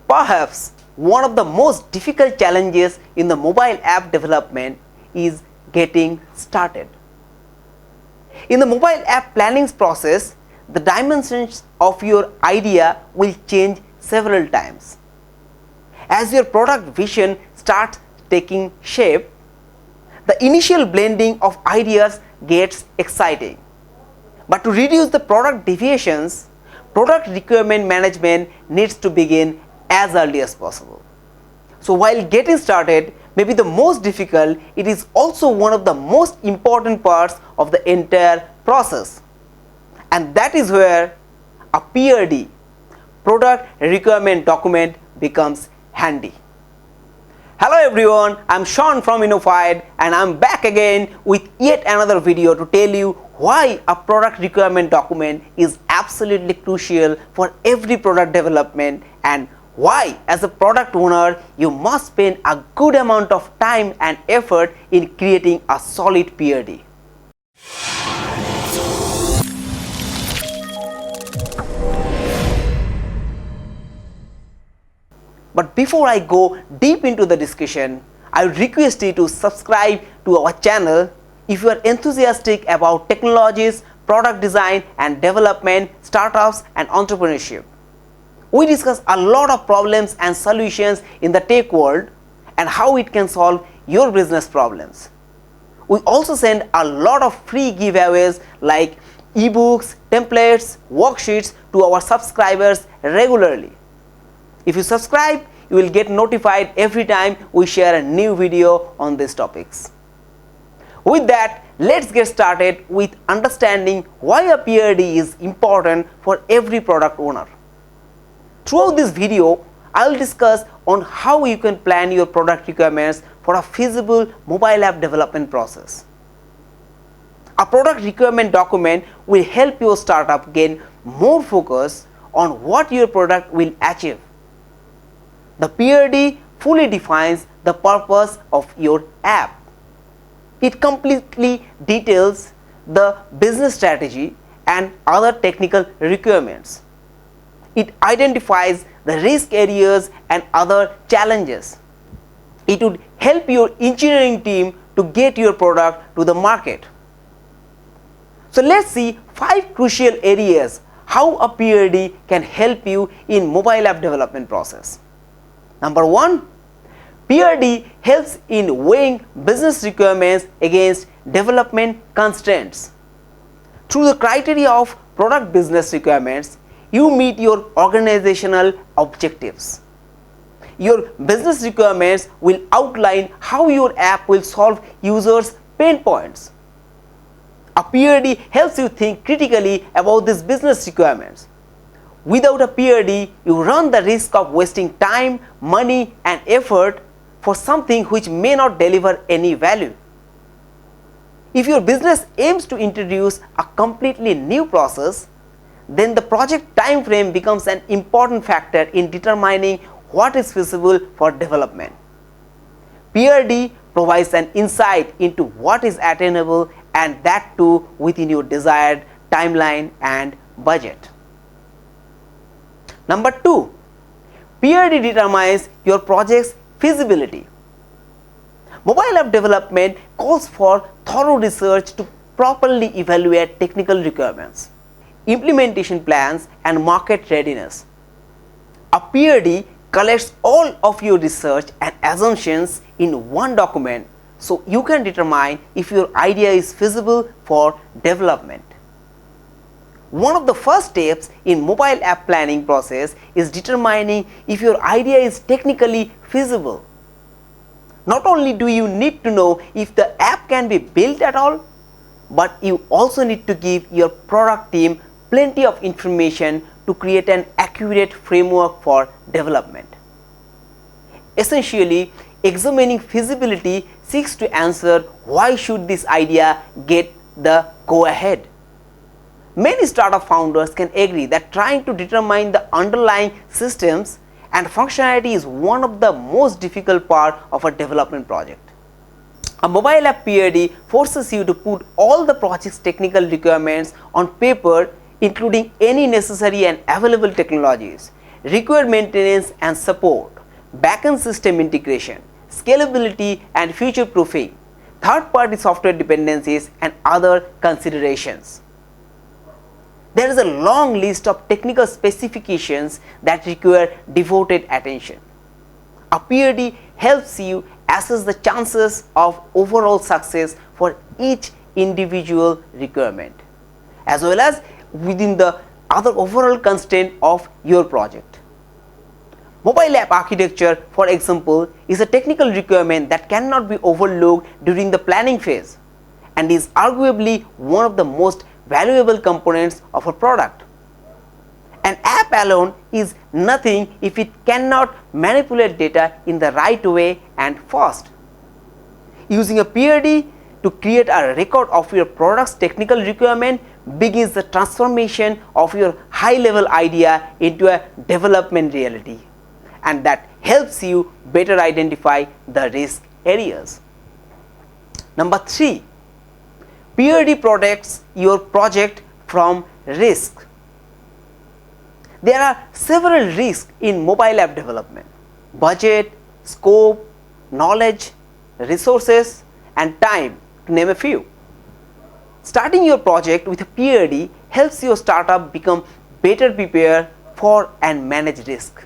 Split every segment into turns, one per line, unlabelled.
Perhaps one of the most difficult challenges in the mobile app development is getting started. In the mobile app planning process, the dimensions of your idea will change several times. As your product vision starts taking shape, the initial blending of ideas gets exciting. But to reduce the product deviations, product requirement management needs to begin as early as possible. So while getting started may be the most difficult, it is also one of the most important parts of the entire process. And that is where a PRD, product requirement document, becomes handy. Hello everyone, I'm Sean from Innofied and I'm back again with yet another video to tell you why a product requirement document is absolutely crucial for every product development and why as a product owner you must spend a good amount of time and effort in creating a solid PRD. But before I go deep into the discussion, I would request you to subscribe to our channel if you are enthusiastic about technologies, product design and development, startups and entrepreneurship. We discuss a lot of problems and solutions in the tech world and how it can solve your business problems. We also send a lot of free giveaways like ebooks, templates, worksheets to our subscribers regularly. If you subscribe, you will get notified every time we share a new video on these topics. With that, let's get started with understanding why a PRD is important for every product owner. Throughout this video, I will discuss on how you can plan your product requirements for a feasible mobile app development process. A product requirement document will help your startup gain more focus on what your product will achieve. The PRD fully defines the purpose of your app. It completely details the business strategy and other technical requirements. It identifies the risk areas and other challenges. It would help your engineering team to get your product to the market. So let's see 5 crucial areas how a PRD can help you in mobile app development process. Number 1, PRD helps in weighing business requirements against development constraints. Through the criteria of product business requirements, you meet your organizational objectives. Your business requirements will outline how your app will solve users' pain points. A PRD helps you think critically about these business requirements. Without a PRD, you run the risk of wasting time, money and effort for something which may not deliver any value. If your business aims to introduce a completely new process, then the project time frame becomes an important factor in determining what is feasible for development. PRD provides an insight into what is attainable and that too within your desired timeline and budget. Number 2, PRD determines your project's feasibility. Mobile app development calls for thorough research to properly evaluate technical requirements, implementation plans and market readiness. A PRD collects all of your research and assumptions in one document so you can determine if your idea is feasible for development. One of the first steps in mobile app planning process is determining if your idea is technically feasible. Not only do you need to know if the app can be built at all, but you also need to give your product team plenty of information to create an accurate framework for development. Essentially, examining feasibility seeks to answer why should this idea get the go-ahead. Many startup founders can agree that trying to determine the underlying systems and functionality is one of the most difficult part of a development project. A mobile app PRD forces you to put all the project's technical requirements on paper, including any necessary and available technologies, require maintenance and support, backend system integration, scalability and future proofing, third-party software dependencies and other considerations. There is a long list of technical specifications that require devoted attention. A PRD helps you assess the chances of overall success for each individual requirement, as well as within the other overall constraint of your project. Mobile app architecture, for example, is a technical requirement that cannot be overlooked during the planning phase and is arguably one of the most valuable components of a product. An app alone is nothing if it cannot manipulate data in the right way and fast. Using a PRD to create a record of your product's technical requirement begins the transformation of your high-level idea into a development reality, and that helps you better identify the risk areas. Number 3, PRD protects your project from risk. There are several risks in mobile app development: budget, scope, knowledge, resources, and time, to name a few. Starting your project with a PRD helps your startup become better prepared for and manage risk.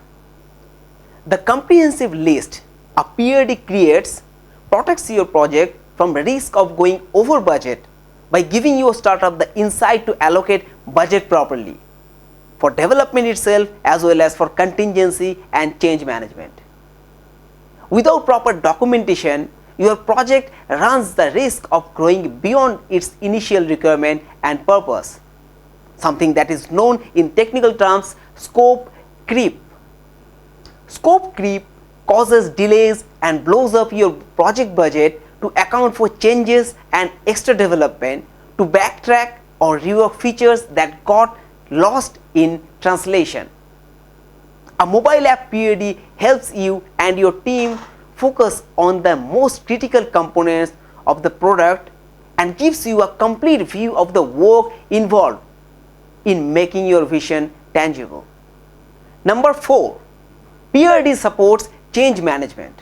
The comprehensive list a PRD creates protects your project from the risk of going over budget by giving your startup the insight to allocate budget properly for development itself as well as for contingency and change management. Without proper documentation, your project runs the risk of growing beyond its initial requirement and purpose, something that is known in technical terms scope creep. Scope creep causes delays and blows up your project budget to account for changes and extra development, to backtrack or rework features that got lost in translation. A mobile app PRD helps you and your team focus on the most critical components of the product and gives you a complete view of the work involved in making your vision tangible. Number 4, PRD supports change management.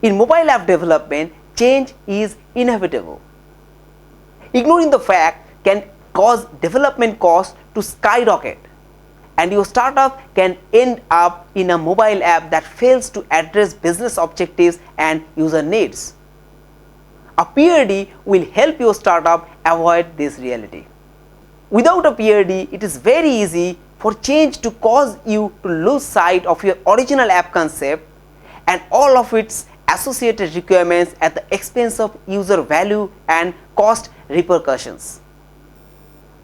In mobile app development, change is inevitable. Ignoring the fact can cause development costs to skyrocket, and your startup can end up in a mobile app that fails to address business objectives and user needs. A PRD will help your startup avoid this reality. Without a PRD, it is very easy for change to cause you to lose sight of your original app concept and all of its associated requirements at the expense of user value and cost repercussions.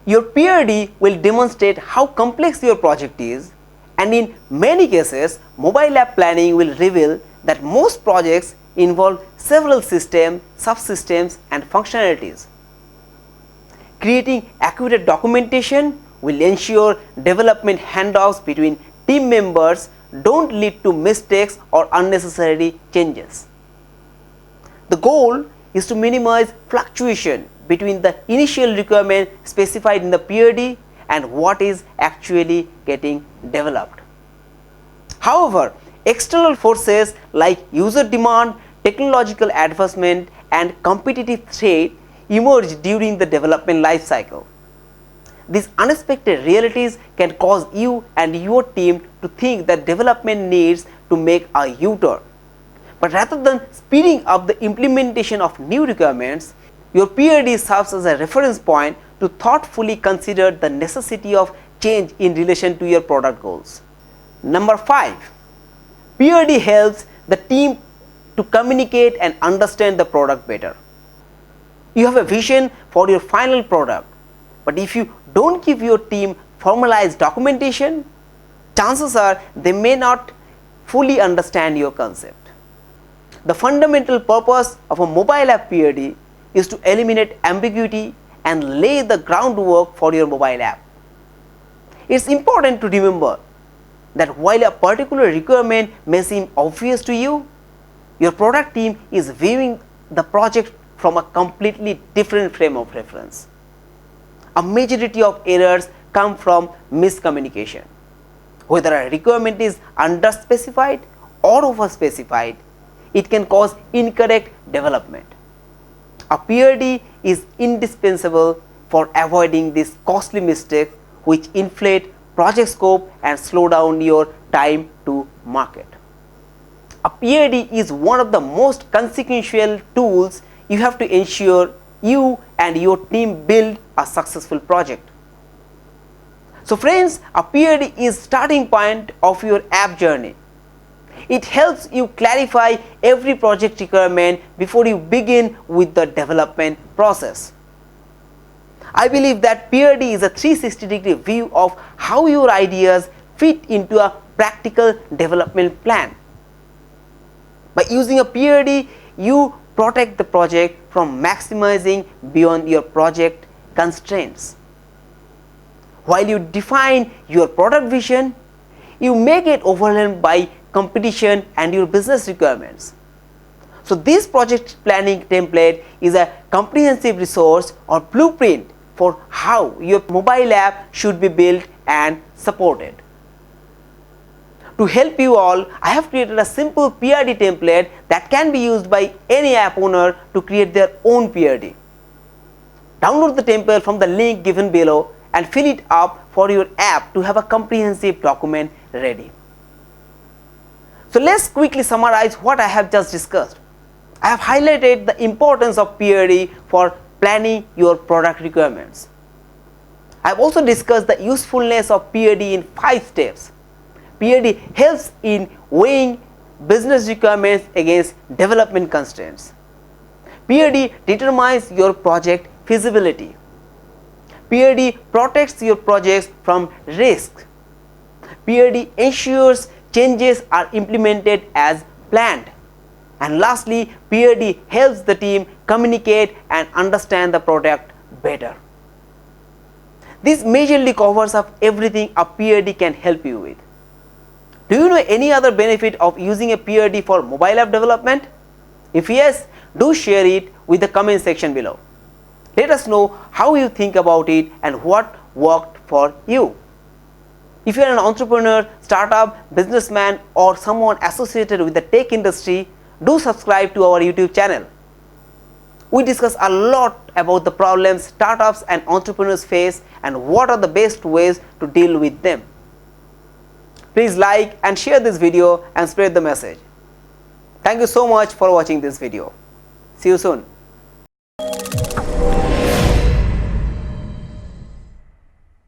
Your PRD will demonstrate how complex your project is, and in many cases, mobile app planning will reveal that most projects involve several systems, subsystems, and functionalities. Creating accurate documentation will ensure development handoffs between team members don't lead to mistakes or unnecessary changes. The goal is to minimize fluctuation between the initial requirement specified in the PRD and what is actually getting developed. However, external forces like user demand, technological advancement, and competitive threat emerge during the development life cycle. These unexpected realities can cause you and your team to think that development needs to make a U-turn. But rather than speeding up the implementation of new requirements, your PRD serves as a reference point to thoughtfully consider the necessity of change in relation to your product goals. Number 5, PRD helps the team to communicate and understand the product better. You have a vision for your final product, but if you don't give your team formalized documentation, chances are they may not fully understand your concept. The fundamental purpose of a mobile app PRD is to eliminate ambiguity and lay the groundwork for your mobile app. It's important to remember that while a particular requirement may seem obvious to you, your product team is viewing the project from a completely different frame of reference. A majority of errors come from miscommunication. Whether a requirement is underspecified or overspecified, it can cause incorrect development. A PRD is indispensable for avoiding these costly mistakes which inflate project scope and slow down your time to market. A PRD is one of the most consequential tools you have to ensure you and your team build a successful project. So friends, a PRD is starting point of your app journey. It helps you clarify every project requirement before you begin with the development process. I believe that PRD is a 360-degree view of how your ideas fit into a practical development plan. By using a PRD, you protect the project from maximizing beyond your project constraints. While you define your product vision, you may get overwhelmed by competition and your business requirements. So this project planning template is a comprehensive resource or blueprint for how your mobile app should be built and supported. To help you all, I have created a simple PRD template that can be used by any app owner to create their own PRD. Download the template from the link given below and fill it up for your app to have a comprehensive document ready. So let's quickly summarize what I have just discussed. I have highlighted the importance of PRD for planning your product requirements. I have also discussed the usefulness of PRD in 5 steps. PRD helps in weighing business requirements against development constraints. PRD determines your project feasibility. PRD protects your projects from risk. PRD ensures changes are implemented as planned. And lastly, PRD helps the team communicate and understand the product better. This majorly covers up everything a PRD can help you with. Do you know any other benefit of using a PRD for mobile app development? If yes, do share it with the comment section below. Let us know how you think about it and what worked for you. If you are an entrepreneur, startup, businessman or someone associated with the tech industry, do subscribe to our YouTube channel. We discuss a lot about the problems startups and entrepreneurs face and what are the best ways to deal with them. Please like and share this video and spread the message. Thank you so much for watching this video. See you soon.